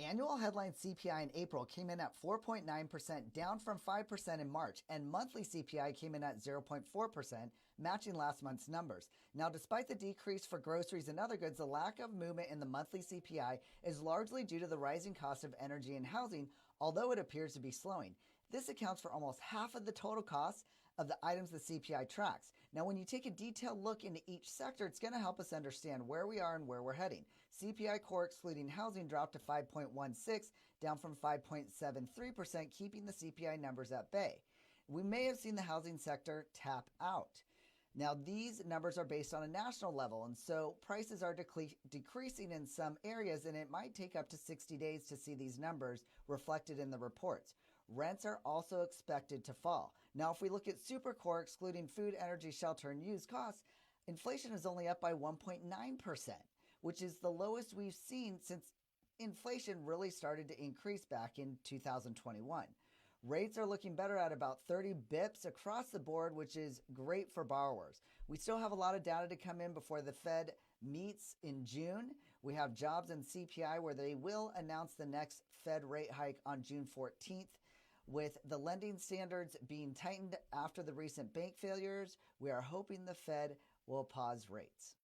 Annual headline CPI in April came in at 4.9%, down from 5% in March, and monthly CPI came in at 0.4%, matching last month's numbers. Now, despite the decrease for groceries and other goods, the lack of movement in the monthly CPI is largely due to the rising cost of energy and housing, although it appears to be slowing. This accounts for almost half of the total cost of the items the CPI tracks. Now, when you take a detailed look into each sector, it's going to help us understand where we are and where we're heading. CPI Core excluding housing dropped to 5.16, down from 5.73%, keeping the CPI numbers at bay. We may have seen the housing sector tap out. Now, these numbers are based on a national level, and so prices are decreasing in some areas, and it might take up to 60 days to see these numbers reflected in the reports. Rents are also expected to fall. Now, if we look at Supercore, excluding food, energy, shelter, and used costs, inflation is only up by 1.9%, which is the lowest we've seen since inflation really started to increase back in 2021. Rates are looking better at about 30 bips across the board, which is great for borrowers. We still have a lot of data to come in before the Fed meets in June. We have jobs and CPI where they will announce the next Fed rate hike on June 14th. With the lending standards being tightened after the recent bank failures, we are hoping the Fed will pause rates.